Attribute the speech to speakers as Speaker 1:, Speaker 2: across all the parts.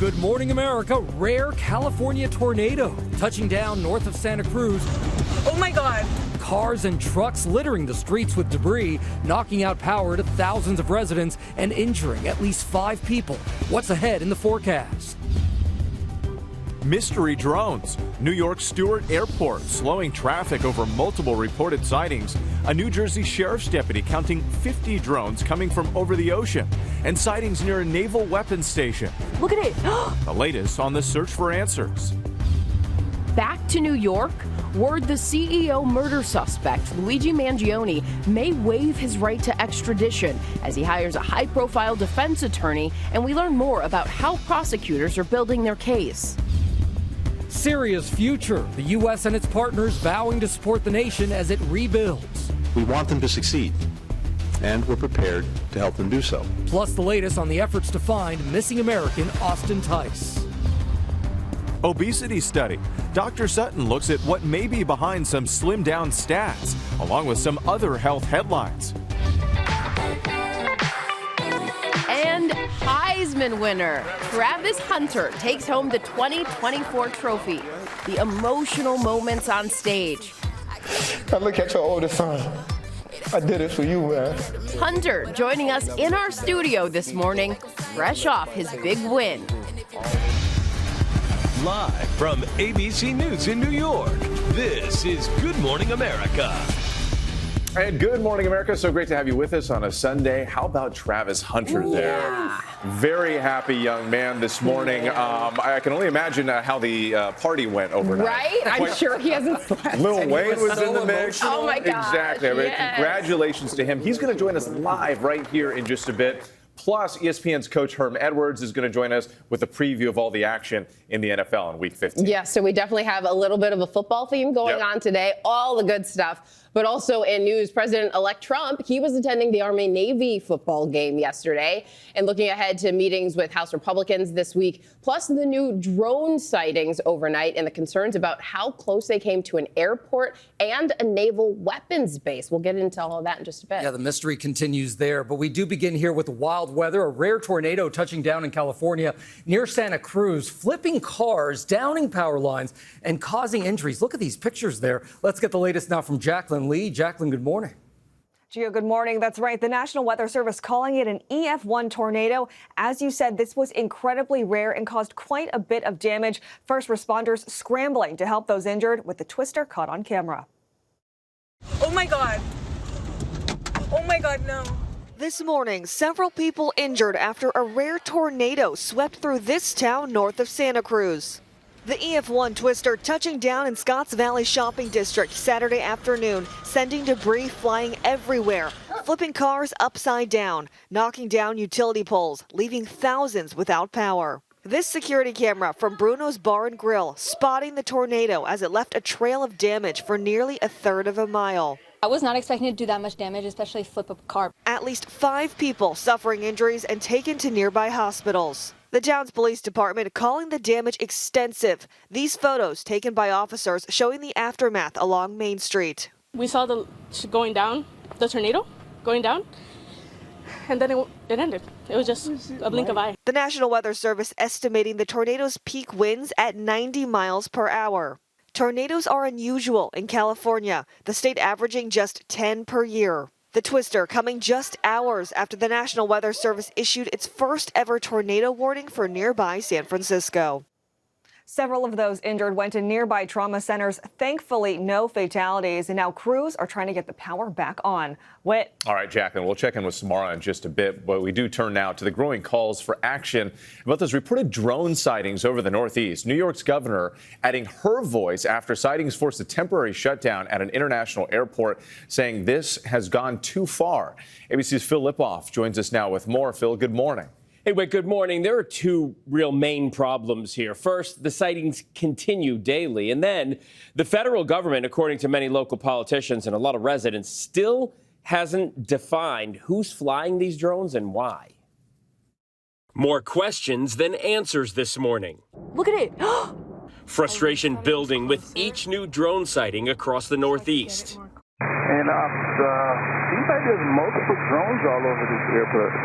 Speaker 1: Good Morning America, rare California tornado touching down north of Santa Cruz.
Speaker 2: Oh my God.
Speaker 1: Cars and trucks littering the streets with debris, knocking out power to thousands of residents and injuring at least 5 people. What's ahead in the forecast?
Speaker 3: Mystery drones. New York's Stewart Airport slowing traffic over multiple reported sightings. A New Jersey sheriff's deputy counting 50 drones coming from over the ocean. And sightings near a naval weapons station.
Speaker 4: Look at it.
Speaker 3: The latest on the search for answers.
Speaker 4: Back to New York. Word the CEO murder suspect, Luigi Mangione, may waive his right to extradition as he hires a high-profile defense attorney, and we learn more about how prosecutors are building their case.
Speaker 1: Syria's future. The U.S. and its partners vowing to support the nation as it rebuilds.
Speaker 5: We want them to succeed, and we're prepared to help them do so.
Speaker 1: Plus the latest on the efforts to find missing American Austin Tice.
Speaker 3: Obesity study. Dr. Sutton looks at what may be behind some slimmed down stats, along with some other health headlines.
Speaker 4: And Heisman winner Travis Hunter takes home the 2024 trophy. The emotional moments on stage.
Speaker 6: I look at your oldest son. I did it for you, man.
Speaker 4: Hunter joining us in our studio this morning, fresh off his big win.
Speaker 7: Live from ABC News in New York, this is Good Morning America.
Speaker 8: And Good Morning America, so great to have you with us on a Sunday. How about Travis Hunter there? Very happy young man this morning. I can only imagine how the party went overnight.
Speaker 9: Right? I'm sure he hasn't slept.
Speaker 8: Lil Wayne was in the mix.
Speaker 9: Oh my God.
Speaker 8: Exactly. I mean,
Speaker 9: yes.
Speaker 8: Congratulations to him. He's going to join us live right here in just a bit. Plus, ESPN's coach Herm Edwards is going to join us with a preview of all the action in the NFL in Week 15.
Speaker 9: Yeah, so we definitely have a little bit of a football theme going on today, all the good stuff. But also in news, President-elect Trump, he was attending the Army-Navy football game yesterday and looking ahead to meetings with House Republicans this week, plus the new drone sightings overnight and the concerns about how close they came to an airport and a naval weapons base. We'll get into all of that in just a bit.
Speaker 1: Yeah, the mystery continues there, but we do begin here with wild weather. A rare tornado touching down in California near Santa Cruz, flipping cars, downing power lines, and causing injuries. Look at these pictures there. Let's get the latest now from Jacqueline Lee. Jacqueline, good morning.
Speaker 10: Gio, good morning. That's right. The National Weather Service calling it an EF1 tornado. As you said, this was incredibly rare and caused quite a bit of damage. First responders scrambling to help those injured with the twister caught on camera.
Speaker 2: Oh my God. Oh my God, no.
Speaker 10: This morning, several people injured after a rare tornado swept through this town north of Santa Cruz. The EF1 twister touching down in Scotts Valley Shopping District Saturday afternoon, sending debris flying everywhere, flipping cars upside down, knocking down utility poles, leaving thousands without power. This security camera from Bruno's Bar and Grill spotting the tornado as it left a trail of damage for nearly a third of a mile.
Speaker 11: I was not expecting to do that much damage, especially flip a car.
Speaker 10: At least 5 people suffering injuries and taken to nearby hospitals. The town's police department calling the damage extensive. These photos taken by officers showing the aftermath along Main Street.
Speaker 12: We saw the going down, the tornado going down, and then it ended. It was just a blink of eye.
Speaker 10: The National Weather Service estimating the tornado's peak winds at 90 miles per hour. Tornadoes are unusual in California, the state averaging just 10 per year. The twister coming just hours after the National Weather Service issued its first ever tornado warning for nearby San Francisco. Several of those injured went to nearby trauma centers. Thankfully, no fatalities. And now crews are trying to get the power back on. Whit.
Speaker 8: All right, Jacqueline, we'll check in with Samara in just a bit, but we do turn now to the growing calls for action about those reported drone sightings over the Northeast. New York's governor adding her voice after sightings forced a temporary shutdown at an international airport, saying this has gone too far. ABC's Phil Lipoff joins us now with more. Phil, good morning.
Speaker 13: Hey, Whit, good morning. There are 2 real main problems here. First, the sightings continue daily. And then the federal government, according to many local politicians and a lot of residents, still hasn't defined who's flying these drones and why. More questions than answers this morning.
Speaker 10: Look at it.
Speaker 13: Frustration building with each new drone sighting across the Northeast.
Speaker 14: And seems like there's multiple drones all over this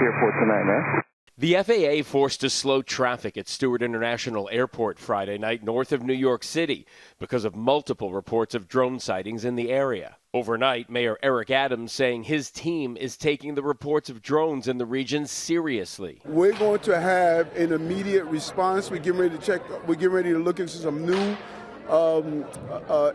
Speaker 14: airport tonight, man.
Speaker 13: The FAA forced to slow traffic at Stewart International Airport Friday night north of New York City because of multiple reports of drone sightings in the area. Overnight, Mayor Eric Adams saying his team is taking the reports of drones in the region seriously.
Speaker 14: We're going to have an immediate response. We're getting ready to check. We're getting ready to look into some new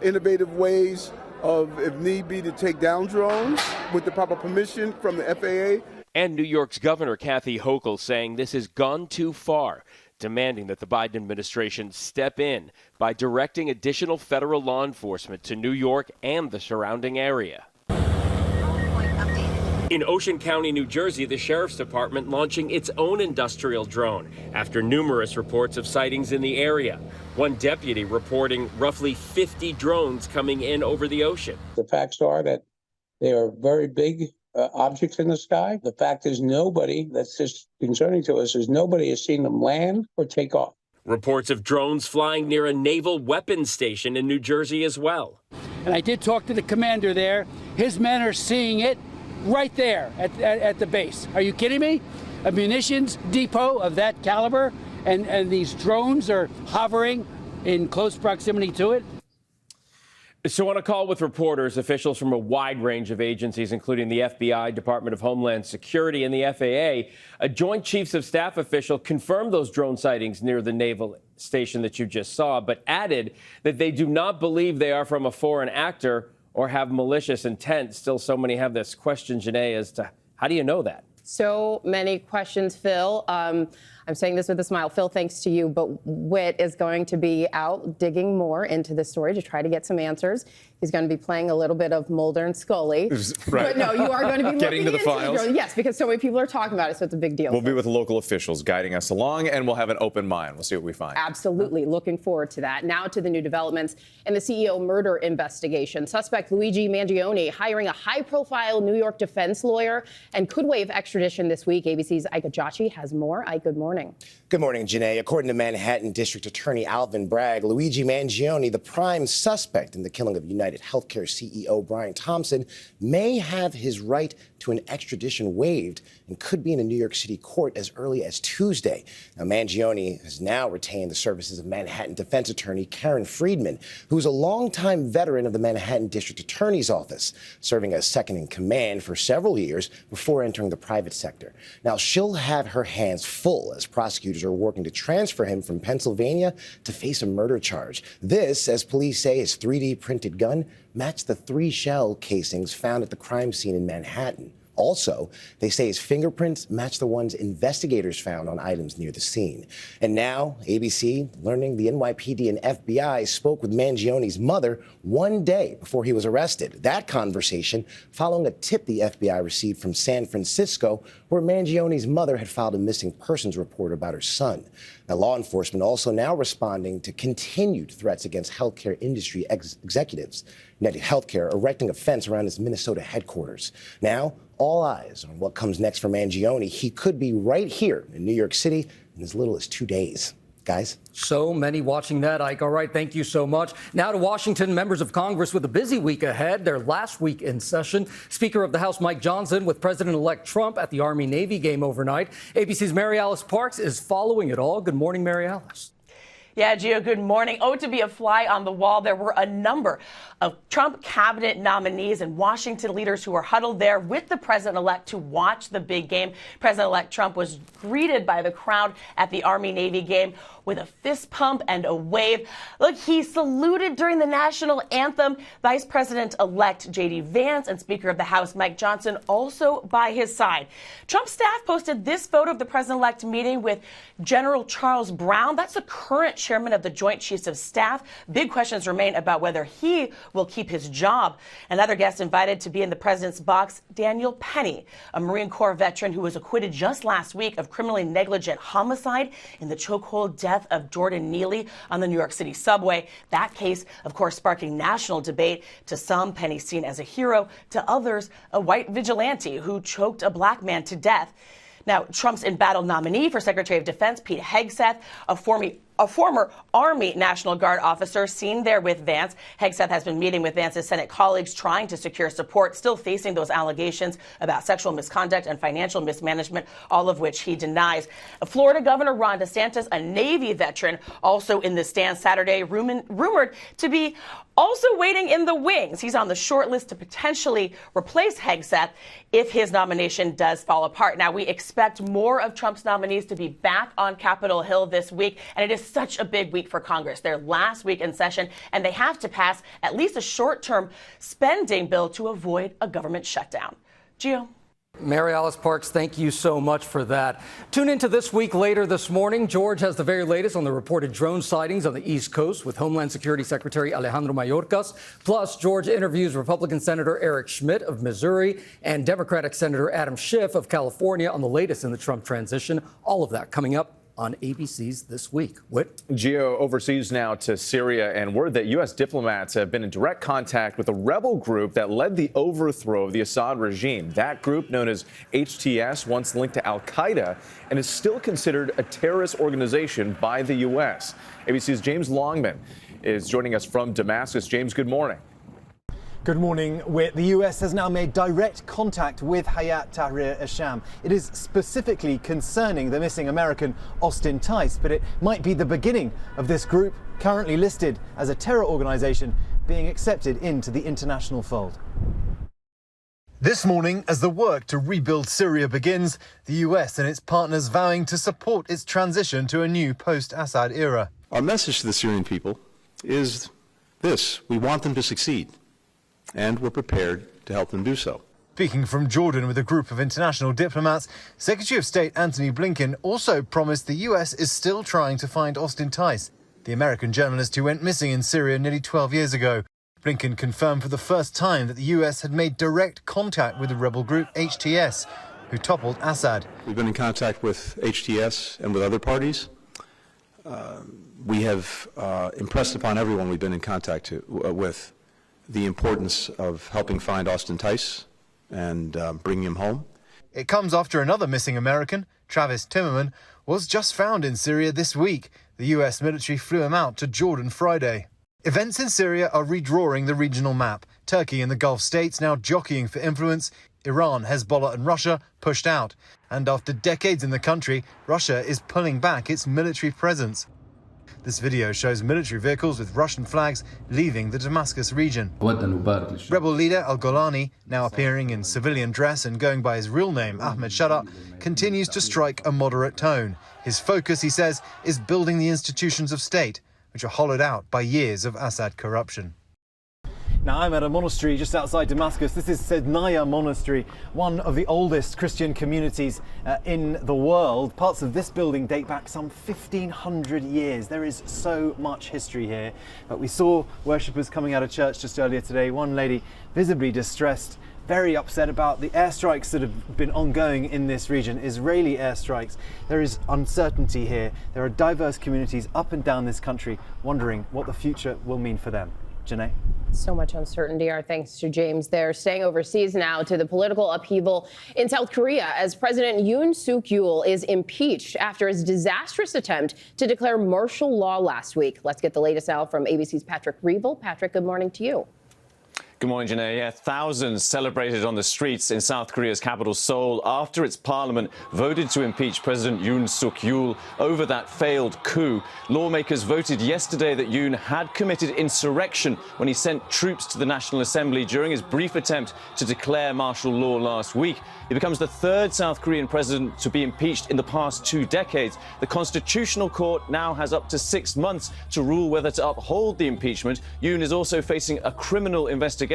Speaker 14: innovative ways of, if need be, to take down drones with the proper permission from the FAA.
Speaker 13: And New York's Governor Kathy Hochul saying this has gone too far, demanding that the Biden administration step in by directing additional federal law enforcement to New York and the surrounding area. In Ocean County, New Jersey, the Sheriff's Department launching its own industrial drone after numerous reports of sightings in the area. One deputy reporting roughly 50 drones coming in over the ocean.
Speaker 15: The facts are that they are very big objects in the sky. The fact is nobody, that's just concerning to us, is nobody has seen them land or take off.
Speaker 13: Reports of drones flying near a naval weapons station in New Jersey as well.
Speaker 16: And I did talk to the commander there. His men are seeing it right there at the base. Are you kidding me? A munitions depot of that caliber, and these drones are hovering in close proximity to it.
Speaker 13: So on a call with reporters, officials from a wide range of agencies, including the FBI, Department of Homeland Security, and the FAA, a Joint Chiefs of Staff official confirmed those drone sightings near the naval station that you just saw, but added that they do not believe they are from a foreign actor or have malicious intent. Still, so many have this question, Janae, as to how do you know that?
Speaker 9: So many questions, Phil. I'm saying this with a smile. Phil, thanks to you, but Whit is going to be out digging more into this story to try to get some answers. He's going to be playing a little bit of Mulder and Scully.
Speaker 8: Right.
Speaker 9: But no, you are going to be
Speaker 8: getting to the files.
Speaker 9: Yes, because so many people are talking about it, so it's a big deal.
Speaker 8: We'll be with local officials guiding us along, and we'll have an open mind. We'll see what we find.
Speaker 9: Absolutely. Looking forward to that. Now to the new developments in the CEO murder investigation. Suspect Luigi Mangione hiring a high-profile New York defense lawyer and could waive extradition this week. ABC's Ike Ajachi has more. Ike, good morning.
Speaker 17: Good morning, Janae. According to Manhattan District Attorney Alvin Bragg, Luigi Mangione, the prime suspect in the killing of United Healthcare CEO Brian Thompson, may have his right to an extradition waived and could be in a New York City court as early as Tuesday. Now, Mangione has now retained the services of Manhattan defense attorney Karen Friedman, who is a longtime veteran of the Manhattan District Attorney's Office, serving as second in command for several years before entering the private sector. Now, she'll have her hands full as prosecutors are working to transfer him from Pennsylvania to face a murder charge. This, as police say, his 3D printed gun matched the 3 shell casings found at the crime scene in Manhattan. Also, they say his fingerprints match the ones investigators found on items near the scene. And now, ABC, learning the NYPD and FBI spoke with Mangione's mother one day before he was arrested. That conversation following a tip the FBI received from San Francisco, where Mangione's mother had filed a missing persons report about her son. Now, law enforcement also now responding to continued threats against healthcare industry executives. United Healthcare erecting a fence around its Minnesota headquarters. Now, all eyes on what comes next for Mangione. He could be right here in New York City in as little as 2 days. Guys?
Speaker 1: So many watching that, Ike. All right, thank you so much. Now to Washington, members of Congress with a busy week ahead, their last week in session. Speaker of the House Mike Johnson with President-elect Trump at the Army-Navy game overnight. ABC's Mary Alice Parks is following it all. Good morning, Mary Alice.
Speaker 18: Yeah, Gio, good morning. Oh, to be a fly on the wall, there were a number of Trump cabinet nominees and Washington leaders who were huddled there with the president-elect to watch the big game. President-elect Trump was greeted by the crowd at the Army-Navy game with a fist pump and a wave. Look, he saluted during the national anthem. Vice President-elect J.D. Vance and Speaker of the House Mike Johnson also by his side. Trump staff posted this photo of the president-elect meeting with General Charles Brown. That's the current chairman of the Joint Chiefs of Staff. Big questions remain about whether he will keep his job. Another guest invited to be in the president's box, Daniel Penny, a Marine Corps veteran who was acquitted just last week of criminally negligent homicide in the chokehold death of Jordan Neely on the New York City subway. That case, of course, sparking national debate. To some, Penny seen as a hero. To others, a white vigilante who choked a black man to death. Now, Trump's embattled nominee for Secretary of Defense, Pete Hegseth, a former a former Army National Guard officer seen there with Vance. Hegseth has been meeting with Vance's Senate colleagues, trying to secure support, still facing those allegations about sexual misconduct and financial mismanagement, all of which he denies. Florida Governor Ron DeSantis, a Navy veteran, also in the stand Saturday, rumored to be also waiting in the wings. He's on the short list to potentially replace Hegseth if his nomination does fall apart. Now, we expect more of Trump's nominees to be back on Capitol Hill this week, and it is such a big week for Congress. Their last week in session, and they have to pass at least a short-term spending bill to avoid a government shutdown. Gio.
Speaker 1: Mary Alice Parks, thank you so much for that. Tune into This Week later this morning. George has the very latest on the reported drone sightings on the East Coast with Homeland Security Secretary Alejandro Mayorkas. Plus, George interviews Republican Senator Eric Schmidt of Missouri and Democratic Senator Adam Schiff of California on the latest in the Trump transition. All of that coming up on ABC's This Week. Whit?
Speaker 8: Gio, overseas now to Syria, and word that U.S. diplomats have been in direct contact with a rebel group that led the overthrow of the Assad regime. That group, known as HTS, once linked to al-Qaeda and is still considered a terrorist organization by the U.S. ABC's James Longman is joining us from Damascus. James, good morning.
Speaker 19: Good morning. The U.S. has now made direct contact with Hayat Tahrir al-Sham. It is specifically concerning the missing American Austin Tice, but it might be the beginning of this group, currently listed as a terror organization, being accepted into the international fold. This morning, as the work to rebuild Syria begins, the U.S. and its partners vowing to support its transition to a new post-Assad era.
Speaker 5: Our message to the Syrian people is this: we want them to succeed, and we're prepared to help them do so.
Speaker 19: Speaking from Jordan with a group of international diplomats, Secretary of State Antony Blinken also promised the U.S. is still trying to find Austin Tice, the American journalist who went missing in Syria nearly 12 years ago. Blinken confirmed for the first time that the U.S. had made direct contact with the rebel group HTS, who toppled Assad.
Speaker 5: We've been in contact with HTS and with other parties. We have impressed upon everyone we've been in contact with the importance of helping find Austin Tice and bringing him home.
Speaker 19: It comes after another missing American, Travis Timmerman, was just found in Syria this week. The U.S. military flew him out to Jordan Friday. Events in Syria are redrawing the regional map. Turkey and the Gulf states now jockeying for influence. Iran, Hezbollah and Russia pushed out. And after decades in the country, Russia is pulling back its military presence. This video shows military vehicles with Russian flags leaving the Damascus region. Rebel leader al-Golani, now appearing in civilian dress and going by his real name, Ahmed Shara, continues to strike a moderate tone. His focus, he says, is building the institutions of state, which are hollowed out by years of Assad corruption. Now, I'm at a monastery just outside Damascus. This is Sednaya Monastery, one of the oldest Christian communities in the world. Parts of this building date back some 1,500 years. There is so much history here. But we saw worshippers coming out of church just earlier today. One lady visibly distressed, very upset about the airstrikes that have been ongoing in this region, Israeli airstrikes. There is uncertainty here. There are diverse communities up and down this country wondering what the future will mean for them. Janae?
Speaker 9: So much uncertainty. Our thanks to James there. Staying overseas now to the political upheaval in South Korea as President Yoon Suk-yeol is impeached after his disastrous attempt to declare martial law last week. Let's get the latest now from ABC's Patrick Reevell. Patrick, good morning to you.
Speaker 20: Good morning, Janae. Yeah, thousands celebrated on the streets in South Korea's capital, Seoul, after its parliament voted to impeach President Yoon Suk-yeol over that failed coup. Lawmakers voted yesterday that Yoon had committed insurrection when he sent troops to the National Assembly during his brief attempt to declare martial law last week. He becomes the third South Korean president to be impeached in the past 2 decades. The Constitutional Court now has up to 6 months to rule whether to uphold the impeachment. Yoon is also facing a criminal investigation.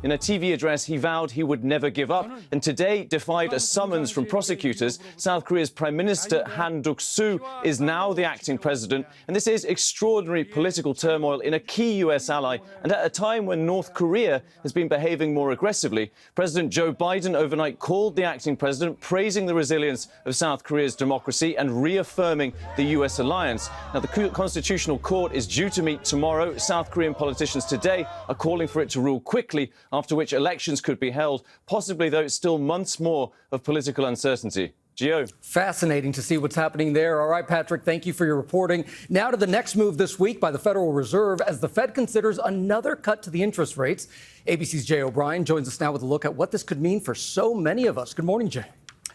Speaker 20: In a TV address, he vowed he would never give up, and today defied a summons from prosecutors. South Korea's Prime Minister Han Duck-soo is now the acting president, and this is extraordinary political turmoil in a key U.S. ally, and at a time when North Korea has been behaving more aggressively. President Joe Biden overnight called the acting president, praising the resilience of South Korea's democracy and reaffirming the U.S. alliance. Now, the Constitutional Court is due to meet tomorrow. South Korean politicians today are calling for it to rule quickly, after which elections could be held, possibly, though, it's still months more of political uncertainty. Gio.
Speaker 1: Fascinating to see what's happening there. All right, Patrick, thank you for your reporting. Now to the next move this week by the Federal Reserve as the Fed considers another cut to the interest rates. ABC's Jay O'Brien joins us now with a look at what this could mean for so many of us. Good morning, Jay.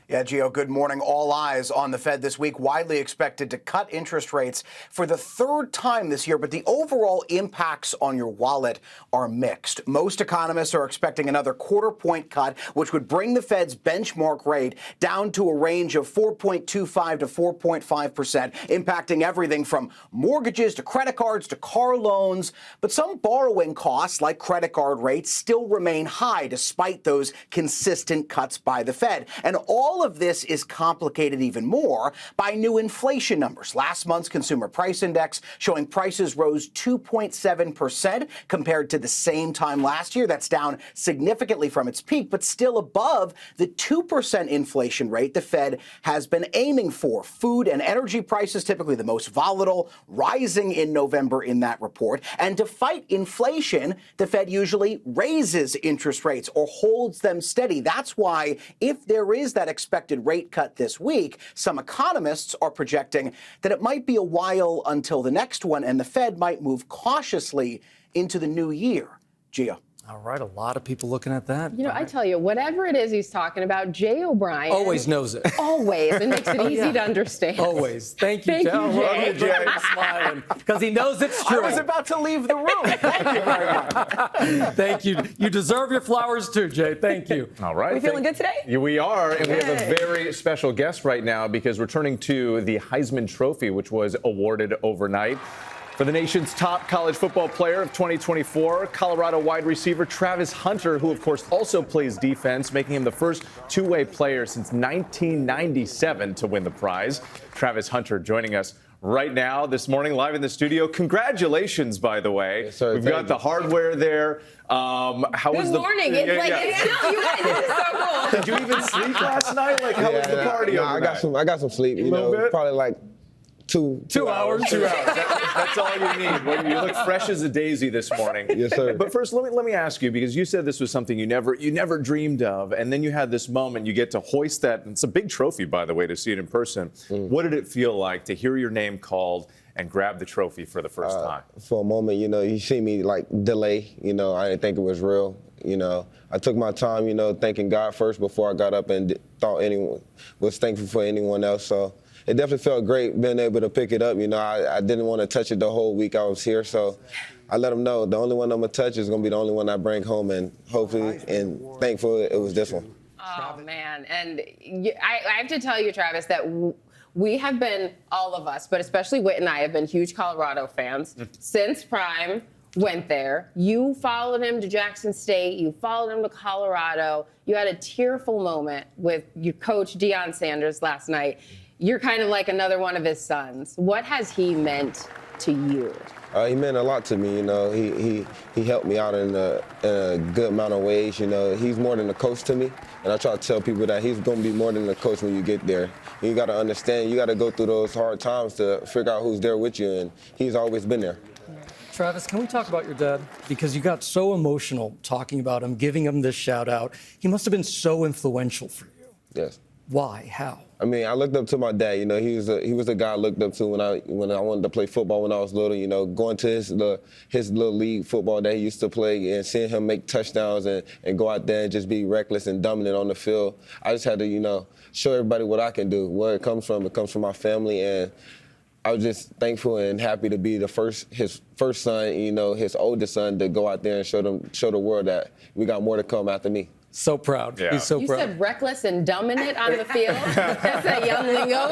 Speaker 21: Yeah, Gio, good morning. All eyes on the Fed this week, widely expected to cut interest rates for the third time this year, but the overall impacts on your wallet are mixed. Most economists are expecting another quarter-point cut, which would bring the Fed's benchmark rate down to a range of 4.25 to 4.5%, impacting everything from mortgages to credit cards to car loans. But some borrowing costs, like credit card rates, still remain high despite those consistent cuts by the Fed. And all of this is complicated even more by new inflation numbers. Last month's consumer price index showing prices rose 2.7% compared to the same time last year. That's down significantly from its peak, but still above the 2% inflation rate the Fed has been aiming for. Food and energy prices, typically the most volatile, rising in November in that report. And to fight inflation, the Fed usually raises interest rates or holds them steady. That's why if there is that expected rate cut this week, some economists are projecting that it might be a while until the next one, and the Fed might move cautiously into the new year. Gia.
Speaker 1: All right, a lot of people looking at that.
Speaker 9: You know, I tell you, whatever it is he's talking about, Jay O'Brien
Speaker 1: always knows it.
Speaker 9: Always. It makes it easy to understand.
Speaker 1: Always. Thank you,
Speaker 9: Thank
Speaker 1: Jay.
Speaker 9: you, Jay.
Speaker 1: Look at Jay smiling because he knows it's true.
Speaker 21: I was about to leave the room. Thank you very much.
Speaker 1: Thank you. You deserve your flowers too, Jay. Thank you.
Speaker 8: All right.
Speaker 2: We feeling good today?
Speaker 8: Yeah, we are, and we have a very special guest right now because we're turning to the Heisman Trophy, which was awarded overnight. For the nation's top college football player of 2024, Colorado wide receiver Travis Hunter, who, of course, also plays defense, making him the first two-way player since 1997 to win the prize. Travis Hunter joining us right now this morning, live in the studio. Congratulations, by the way.
Speaker 22: Yes, sir.
Speaker 8: We've got the hardware there. How was
Speaker 9: Good
Speaker 8: the
Speaker 9: morning. It's you guys, this is so cool.
Speaker 8: Did you even sleep last night? Like, how was the party overnight?
Speaker 22: I got some sleep. You know, probably like two
Speaker 8: hours. 2 hours. That's all you need. Well, you look fresh as a daisy this morning.
Speaker 22: Yes, sir.
Speaker 8: But first, let me ask you, because you said this was something you never dreamed of, and then you had this moment. You get to hoist that. It's a big trophy, by the way, to see it in person. What did it feel like to hear your name called and grab the trophy for the first time?
Speaker 22: For a moment, you know, you see me like delay. You know, I didn't think it was real. You know, I took my time, you know, thanking God first before I got up and thought anyone was thankful for anyone else. So it definitely felt great being able to pick it up. You know, I didn't want to touch it the whole week I was here. So I let them know the only one I'm going to touch is going to be the only one I bring home. And hopefully and thankful it was this one.
Speaker 9: Oh, man. And I have to tell you, Travis, that we have been, all of us, but especially Whit and I, have been huge Colorado fans since Prime went there. You followed him to Jackson State. You followed him to Colorado. You had a tearful moment with your coach, Deion Sanders, last night. You're kind of like another one of his sons. What has he meant to you?
Speaker 22: He meant a lot to me. You know, he helped me out in a good amount of ways. You know, he's more than a coach to me, and I try to tell people that he's going to be more than a coach when you get there. You got to understand, you got to go through those hard times to figure out who's there with you, and he's always been there.
Speaker 1: Travis, can we talk about your dad? Because you got so emotional talking about him, giving him this shout out. He must have been so influential for you.
Speaker 22: Yes.
Speaker 1: Why? How?
Speaker 22: I mean, I looked up to my dad. You know, he was the guy I looked up to when I wanted to play football when I was little. You know, going to his little league football that he used to play and seeing him make touchdowns and go out there and just be reckless and dominant on the field. I just had to, you know, show everybody what I can do. Where it comes from my family, and I was just thankful and happy to be his first son, you know, his oldest son, to go out there and show the world that we got more to come after me.
Speaker 1: So proud. Yeah. He's so
Speaker 9: you
Speaker 1: proud.
Speaker 9: You said reckless and dominant on the field. That's a young lingo.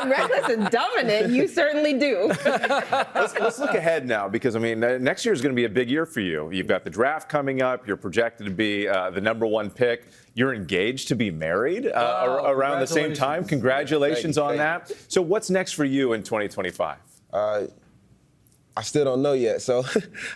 Speaker 9: Reckless and dominant, you certainly do.
Speaker 8: Let's look ahead now, because, I mean, next year is going to be a big year for you. You've got the draft coming up. You're projected to be the #1 pick. You're engaged to be married around the same time. Congratulations on that. So what's next for you in 2025?
Speaker 22: I still don't know yet. So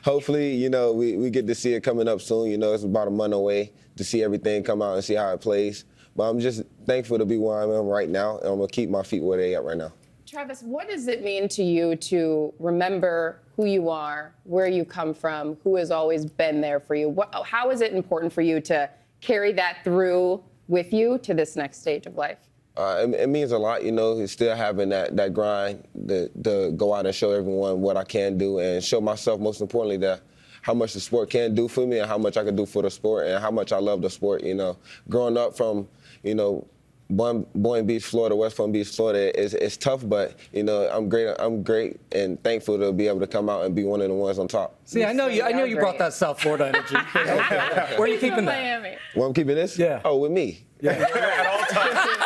Speaker 22: hopefully, you know, we get to see it coming up soon. You know, it's about a month away to see everything come out and see how it plays. But I'm just thankful to be where I am right now, and I'm going to keep my feet where they at right now.
Speaker 9: Travis, what does it mean to you to remember who you are, where you come from, who has always been there for you? How is it important for you to carry that through with you to this next stage of life?
Speaker 22: It means a lot, still having that grind to go out and show everyone what I can do and show myself, most importantly, that how much the sport can do for me and how much I can do for the sport and how much I love the sport. Growing up from, Boynton Beach, Florida, West Palm Beach, Florida, it's tough, but I'm great and thankful to be able to come out and be one of the ones on top.
Speaker 1: See, I know you brought that South Florida energy. Where are you keeping that?
Speaker 22: Where I'm keeping this?
Speaker 1: Yeah.
Speaker 22: Oh, with me.
Speaker 1: Yeah. At all times.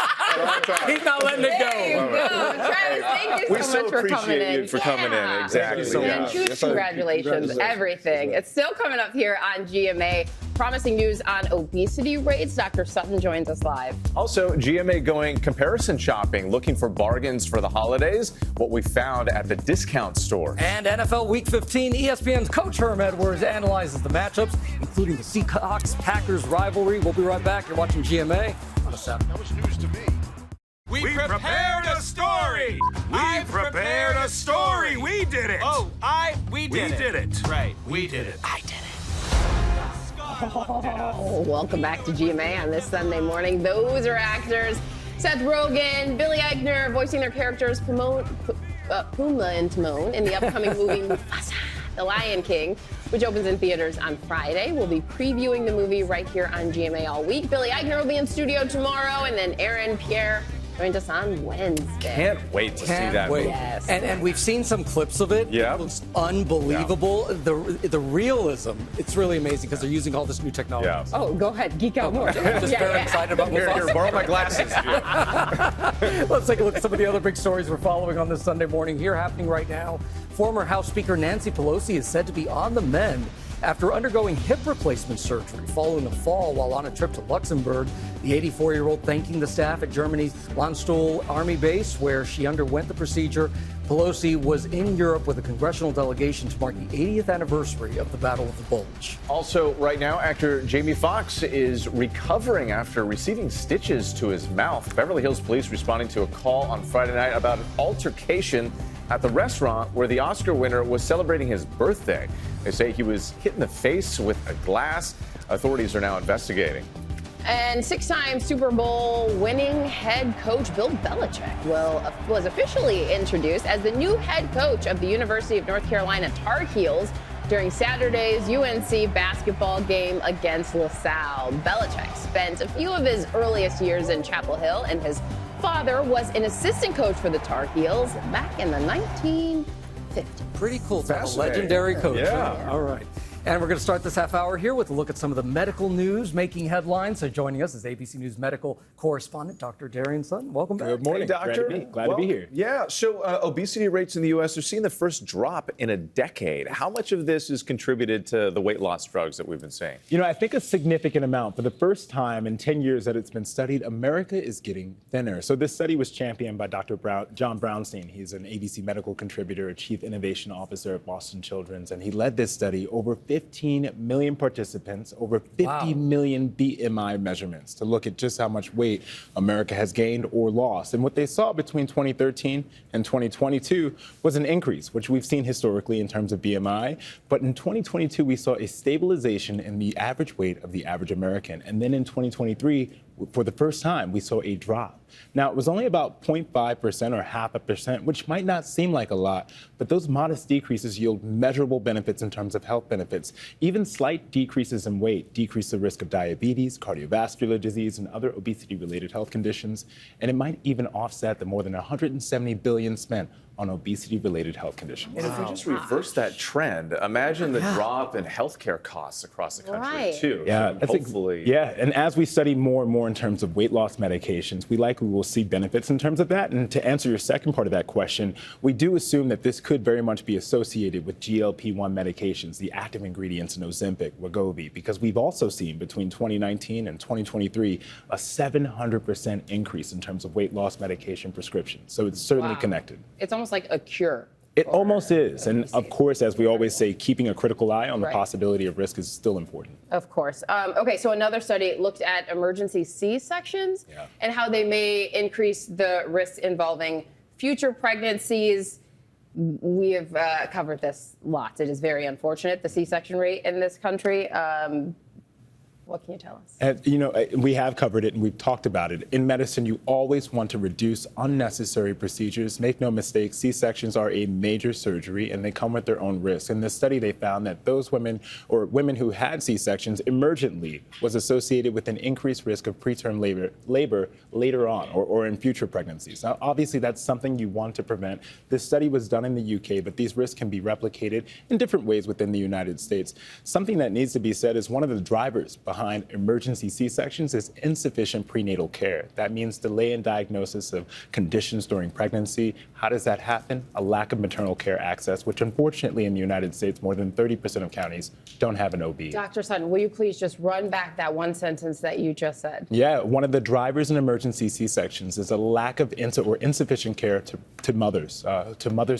Speaker 1: He's not letting it go.
Speaker 9: There you go. Travis, thank you so much for coming in.
Speaker 8: You for coming in. Exactly.
Speaker 22: Thank you so much.
Speaker 9: Huge congratulations, everything. It's still coming up here on GMA. Promising news on obesity rates. Dr. Sutton joins us live.
Speaker 8: Also, GMA going comparison shopping, looking for bargains for the holidays, what we found at the discount store.
Speaker 1: And NFL Week 15, ESPN's Coach Herm Edwards analyzes the matchups, including the Seahawks-Packers rivalry. We'll be right back. You're watching GMA on a Saturday.
Speaker 3: That was news to me. We prepared a story. I prepared a story. We did it. We did it. Right. We did it. I did it.
Speaker 9: Welcome back to GMA on this Sunday morning. Those are actors Seth Rogen, Billy Eichner voicing their characters Pumbaa and Timon in the upcoming movie Mufasa, The Lion King, which opens in theaters on Friday. We'll be previewing the movie right here on GMA all week. Billy Eichner will be in studio tomorrow, and then Aaron Pierre joins us on Wednesday.
Speaker 8: Can't wait to see that movie.
Speaker 9: Yes.
Speaker 1: And we've seen some clips of it.
Speaker 8: Yeah.
Speaker 1: It looks unbelievable. Yeah. The realism, it's really amazing because they're using all this new technology.
Speaker 8: Yeah.
Speaker 9: Oh, go ahead. Geek out more.
Speaker 1: I'm just very excited about
Speaker 8: Here, borrow my glasses.
Speaker 1: Let's take a look at some of the other big stories we're following on this Sunday morning. Here happening right now, former House Speaker Nancy Pelosi is said to be on the mend after undergoing hip replacement surgery following a fall while on a trip to Luxembourg. The 84-year-old thanking the staff at Germany's Landstuhl Army Base, where she underwent the procedure. Pelosi was in Europe with a congressional delegation to mark the 80th anniversary of the Battle of the Bulge.
Speaker 8: Also, right now, actor Jamie Foxx is recovering after receiving stitches to his mouth. Beverly Hills police responding to a call on Friday night about an altercation at the restaurant where the Oscar winner was celebrating his birthday. They say he was hit in the face with a glass. Authorities are now investigating.
Speaker 9: And six-time Super Bowl winning head coach Bill Belichick was officially introduced as the new head coach of the University of North Carolina Tar Heels during Saturday's UNC basketball game against LaSalle. Belichick spent a few of his earliest years in Chapel Hill, and his father was an assistant coach for the Tar Heels back in the 1950s.
Speaker 1: Pretty cool to have a legendary coach.
Speaker 8: Yeah.
Speaker 1: All right. And we're going to start this half hour here with a look at some of the medical news making headlines. So joining us is ABC News medical correspondent Dr. Darian Sutton. Welcome back.
Speaker 8: Good morning, Doctor.
Speaker 13: Glad to be here.
Speaker 8: Yeah, so obesity rates in the U.S. are seeing the first drop in a decade. How much of this is contributed to the weight loss drugs that we've been seeing?
Speaker 6: I think a significant amount. For the first time in 10 years that it's been studied, America is getting thinner. So this study was championed by Dr. John Brownstein. He's an ABC medical contributor, a chief innovation officer at Boston Children's, and he led this study. Over 15 million participants, over 50 million BMI measurements to look at just how much weight America has gained or lost. And what they saw between 2013 and 2022 was an increase, which we've seen historically in terms of BMI. But in 2022, we saw a stabilization in the average weight of the average American. And then in 2023, for the first time, we saw a drop. Now, it was only about 0.5% or 0.5%, which might not seem like a lot, but those modest decreases yield measurable benefits in terms of health benefits. Even slight decreases in weight decrease the risk of diabetes, cardiovascular disease, and other obesity-related health conditions, and it might even offset the more than $170 billion spent on obesity-related health conditions.
Speaker 8: And if we just reverse that trend, imagine the drop in healthcare costs across the country, too.
Speaker 6: Yeah,
Speaker 8: So hopefully.
Speaker 6: And as we study more and more in terms of weight loss medications, we likely will see benefits in terms of that. And to answer your second part of that question, we do assume that this could very much be associated with GLP-1 medications, the active ingredients in Ozempic, Wegovy, because we've also seen between 2019 and 2023 a 700% increase in terms of weight loss medication prescriptions. So it's certainly connected.
Speaker 9: It's almost like a cure.
Speaker 6: It almost is. And of course, as we always say, keeping a critical eye on the possibility of risk is still important.
Speaker 9: Of course. Okay, so another study looked at emergency C-sections and how they may increase the risks involving future pregnancies. We have covered this lots. It is very unfortunate, the C-section rate in this country. What can you tell us?
Speaker 6: We have covered it and we've talked about it. In medicine, you always want to reduce unnecessary procedures. Make no mistake, C-sections are a major surgery and they come with their own risks. In this study, they found that those women or women who had C-sections emergently was associated with an increased risk of preterm labor later on or in future pregnancies. Now, obviously, that's something you want to prevent. This study was done in the UK, but these risks can be replicated in different ways within the United States. Something that needs to be said is one of the drivers behind emergency C-sections is insufficient prenatal care. That means delay in diagnosis of conditions during pregnancy. How does that happen? A lack of maternal care access, which unfortunately in the United States, more than 30% of counties don't have an OB.
Speaker 9: Dr. Sutton, will you please just run back that one sentence that you just said?
Speaker 6: Yeah, one of the drivers in emergency C-sections is a lack of insufficient care to mothers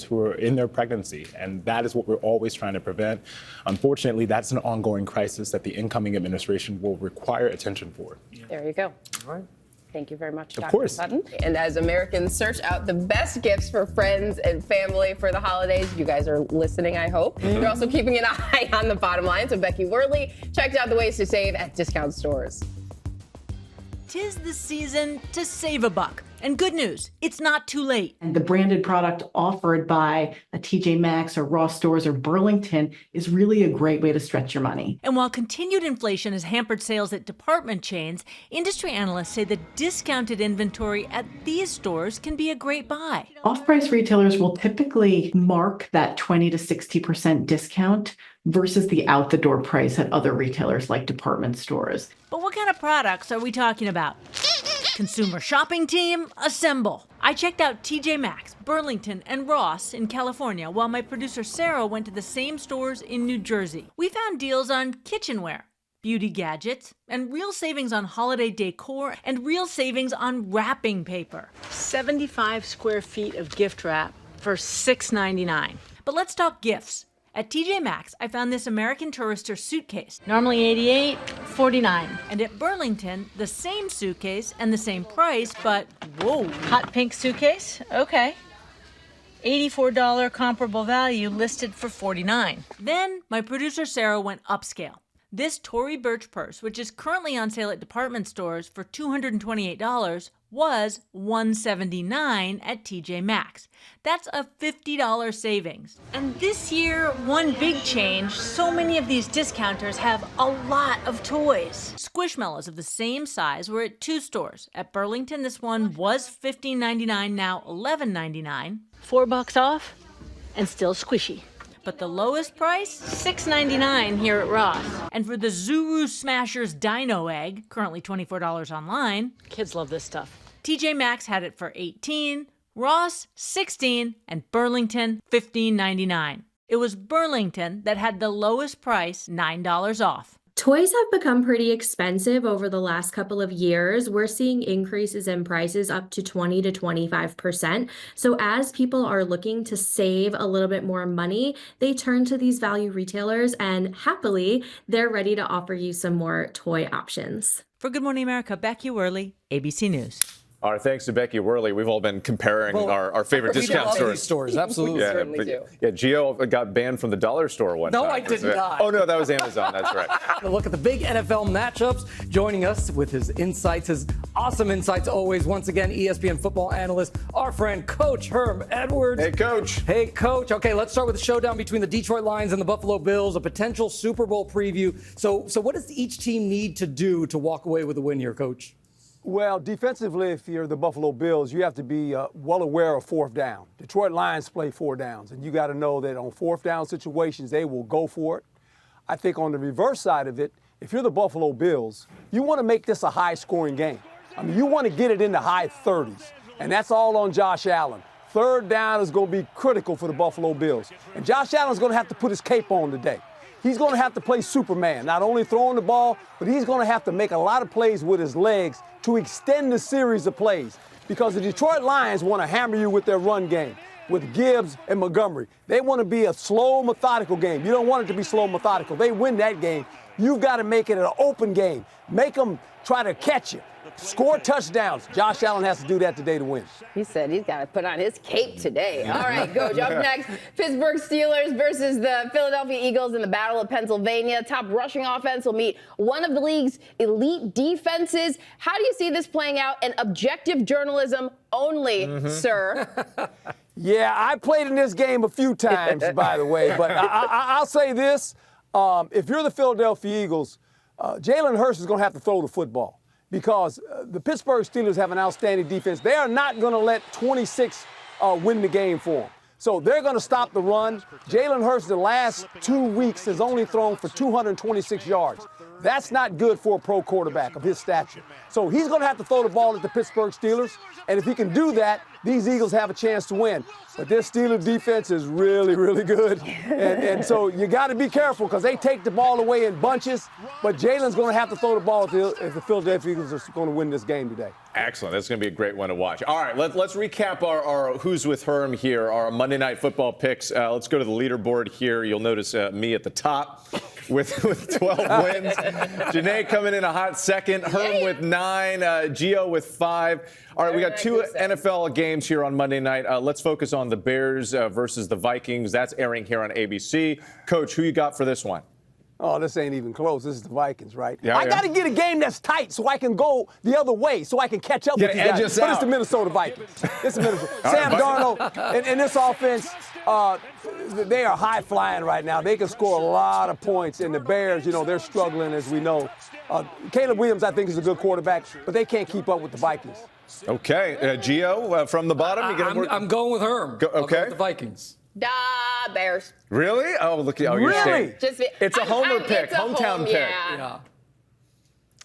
Speaker 6: who are in their pregnancy. And that is what we're always trying to prevent. Unfortunately, that's an ongoing crisis that the incoming administration will require attention for.
Speaker 9: There you go.
Speaker 6: All right.
Speaker 9: Thank you very much,
Speaker 6: Of
Speaker 9: Dr.
Speaker 6: course.
Speaker 9: Sutton. And as Americans search out the best gifts for friends and family for the holidays, you guys are listening, I hope. You're also keeping an eye on the bottom line. So Becky Worley checked out the ways to save at discount stores.
Speaker 4: 'Tis the season to save a buck. And good news, it's not too late.
Speaker 7: And the branded product offered by a TJ Maxx or Ross Stores or Burlington is really a great way to stretch your money.
Speaker 4: And while continued inflation has hampered sales at department chains, industry analysts say the discounted inventory at these stores can be a great buy.
Speaker 7: Off-price retailers will typically mark that 20 to 60% discount versus the out-the-door price at other retailers like department stores.
Speaker 4: But what kind of products are we talking about? Consumer shopping team, assemble. I checked out TJ Maxx, Burlington, and Ross in California, while my producer Sarah went to the same stores in New Jersey. We found deals on kitchenware, beauty gadgets, and real savings on holiday decor, and real savings on wrapping paper. 75 square feet of gift wrap for $6.99. But let's talk gifts. At TJ Maxx, I found this American Tourister suitcase, normally $88, $49. And at Burlington, the same suitcase and the same price, but whoa. Hot pink suitcase? Okay. $84 comparable value listed for $49. Then my producer Sarah went upscale. This Tory Burch purse, which is currently on sale at department stores for $228, was $179 at TJ Maxx. That's a $50 savings. And this year, one big change, so many of these discounters have a lot of toys. Squishmallows of the same size were at 2 stores. At Burlington, this one was $15.99, now $11.99. $4 off, and still squishy. But the lowest price, $6.99 here at Ross. And for the Zuru Smashers Dino Egg, currently $24 online. Kids love this stuff. TJ Maxx had it for $18, Ross $16, and Burlington $15.99. It was Burlington that had the lowest price, $9 off.
Speaker 23: Toys have become pretty expensive over the last couple of years. We're seeing increases in prices up to 20 to 25%. So as people are looking to save a little bit more money, they turn to these value retailers and happily, they're ready to offer you some more toy options.
Speaker 4: For Good Morning America, Becky Worley, ABC News.
Speaker 8: Our thanks to Becky Worley. We've all been comparing our favorite discount
Speaker 1: stores. Absolutely.
Speaker 8: Yeah,
Speaker 1: certainly do.
Speaker 8: Yeah, Gio got banned from the dollar store one time.
Speaker 1: No, I did not.
Speaker 8: Oh, no, that was Amazon. That's right.
Speaker 1: A look at the big NFL matchups. Joining us with his insights, his awesome insights always. Once again, ESPN football analyst, our friend Coach Herm Edwards.
Speaker 8: Hey, Coach.
Speaker 1: Hey, Coach. Okay, let's start with the showdown between the Detroit Lions and the Buffalo Bills, a potential Super Bowl preview. So what does each team need to do to walk away with a win here, Coach?
Speaker 24: Well, defensively, if you're the Buffalo Bills, you have to be well aware of fourth down. Detroit Lions play 4 downs, and you got to know that on fourth down situations, they will go for it. I think on the reverse side of it, if you're the Buffalo Bills, you want to make this a high-scoring game. I mean, you want to get it in the high 30s, and that's all on Josh Allen. Third down is going to be critical for the Buffalo Bills, and Josh Allen's going to have to put his cape on today. He's going to have to play Superman, not only throwing the ball, but he's going to have to make a lot of plays with his legs to extend the series of plays, because the Detroit Lions want to hammer you with their run game, with Gibbs and Montgomery. They want to be a slow, methodical game. You don't want it to be slow, methodical. They win that game. You've got to make it an open game. Make them try to catch you. Score touchdowns. Josh Allen has to do that today to win.
Speaker 9: He said he's got to put on his cape today. All right, Coach. Up next, Pittsburgh Steelers versus the Philadelphia Eagles in the Battle of Pennsylvania. Top rushing offense will meet one of the league's elite defenses. How do you see this playing out? And objective journalism only, sir.
Speaker 24: Yeah, I played in this game a few times, by the way. But I'll say this. If you're the Philadelphia Eagles, Jalen Hurts is going to have to throw the football because the Pittsburgh Steelers have an outstanding defense. They are not going to let 26 win the game for them. So they're going to stop the run. Jalen Hurts the last 2 weeks has only thrown for 226 yards. That's not good for a pro quarterback of his stature. So he's going to have to throw the ball at the Pittsburgh Steelers. And if he can do that, these Eagles have a chance to win. But this Steelers defense is really, really good. And so you got to be careful because they take the ball away in bunches. But Jalen's going to have to throw the ball if the Philadelphia Eagles are going to win this game today.
Speaker 8: Excellent. That's going to be a great one to watch. All right, let's recap our Who's with Herm here, our Monday Night Football picks. Let's go to the leaderboard here. You'll notice me at the top with 12 wins. Janae coming in a hot second. Herm with 9. Gio with 5. All right, we got 2 NFL games here on Monday night. Let's focus on the Bears versus the Vikings. That's airing here on ABC. Coach, who you got for this one?
Speaker 24: Oh, this ain't even close. This is the Vikings, right?
Speaker 8: Yeah,
Speaker 24: I got to get a game that's tight so I can go the other way, so I can catch up with you guys. But it's the Minnesota Vikings. It's the Minnesota. Sam Darnold and this offense, they are high flying right now. They can score a lot of points. And the Bears, you know, they're struggling, as we know. Caleb Williams, I think, is a good quarterback, but they can't keep up with the Vikings.
Speaker 8: Okay, Gio, from the bottom.
Speaker 1: I'm going with Herm.
Speaker 8: Okay.
Speaker 1: I'll go with the Vikings.
Speaker 9: Bears.
Speaker 8: Really? Oh, look at you're
Speaker 24: really?
Speaker 8: It's a homer pick, hometown pick.
Speaker 24: Yeah.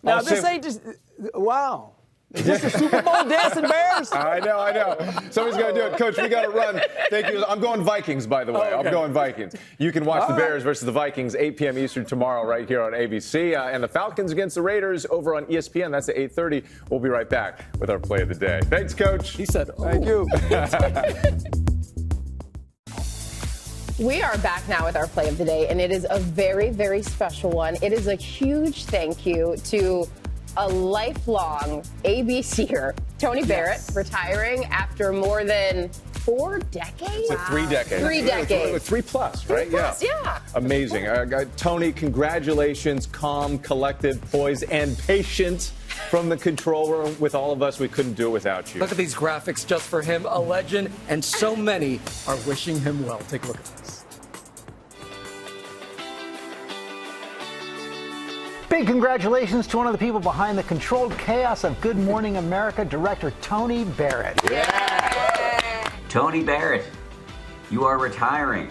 Speaker 24: Now, this ain't just – wow. Is this the Super Bowl dancing Bears?
Speaker 8: I know. Somebody's going to do it. Coach, we got to run. Thank you. I'm going Vikings, by the way.
Speaker 24: Okay.
Speaker 8: I'm going Vikings. You can watch the Bears versus the Vikings, 8 p.m. Eastern tomorrow right here on ABC. And the Falcons against the Raiders over on ESPN. That's at 8:30. We'll be right back with our play of the day. Thanks, Coach.
Speaker 1: He said,
Speaker 24: Thank you.
Speaker 9: We are back now with our play of the day, and it is a very, very special one. It is a huge thank you to a lifelong ABCer, Tony Barrett, retiring after more than 4 decades?
Speaker 8: 3 decades.
Speaker 9: 3 decades.
Speaker 8: 3 plus, right?
Speaker 9: 3 plus, yeah.
Speaker 8: Amazing. Tony, congratulations. Calm, collected, poised, and patient from the control room with all of us. We couldn't do it without you.
Speaker 1: Look at these graphics just for him, a legend, and so many are wishing him well. Take a look at this.
Speaker 10: Big congratulations to one of the people behind the controlled chaos of Good Morning America, director Tony Barrett.
Speaker 11: Yeah. Tony Barrett, you are retiring.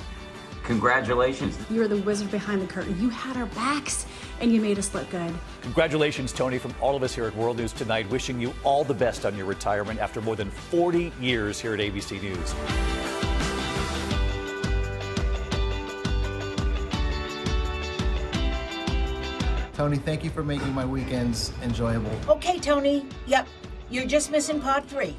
Speaker 11: Congratulations.
Speaker 12: You were the wizard behind the curtain. You had our backs, and you made us look good.
Speaker 14: Congratulations, Tony, from all of us here at World News Tonight. Wishing you all the best on your retirement after more than 40 years here at ABC News.
Speaker 25: Tony, thank you for making my weekends enjoyable.
Speaker 26: Okay, Tony. Yep. You're just missing part 3.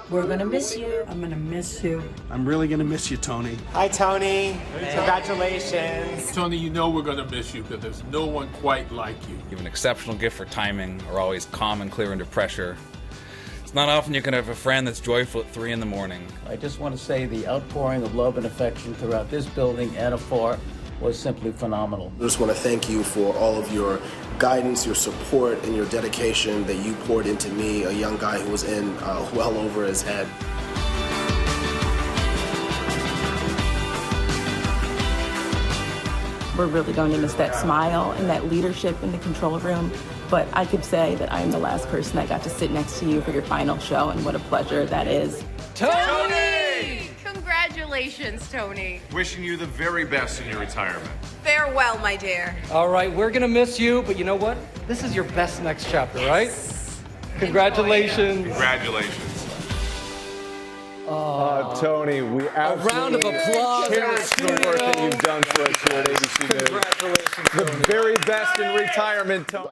Speaker 26: We're going to miss you. I'm going to miss you.
Speaker 27: I'm really going to miss you, Tony.
Speaker 28: Hi, Tony. Hey. Congratulations.
Speaker 29: Tony, you know we're going to miss you because there's no one quite like you.
Speaker 30: You have an exceptional gift for timing, are always calm and clear under pressure. It's not often you can have a friend that's joyful at 3 in the morning.
Speaker 31: I just want to say the outpouring of love and affection throughout this building and afar was simply phenomenal.
Speaker 32: I just want to thank you for all of your guidance, your support, and your dedication that you poured into me, a young guy who was in well over his head.
Speaker 33: We're really going to miss that smile and that leadership in the control room. But I could say that I'm the last person that got to sit next to you for your final show, and what a pleasure that is.
Speaker 9: Tony! Congratulations, Tony.
Speaker 3: Wishing you the very best in your retirement.
Speaker 9: Farewell, my dear.
Speaker 1: All right, we're going to miss you, but you know what? This is your best next chapter, right? Congratulations.
Speaker 3: Congratulations.
Speaker 8: Tony, we absolutely
Speaker 1: a round of applause.
Speaker 8: cherish the work that you've done for us here at ABC News.
Speaker 1: Congratulations,
Speaker 8: The very best in retirement, Tony.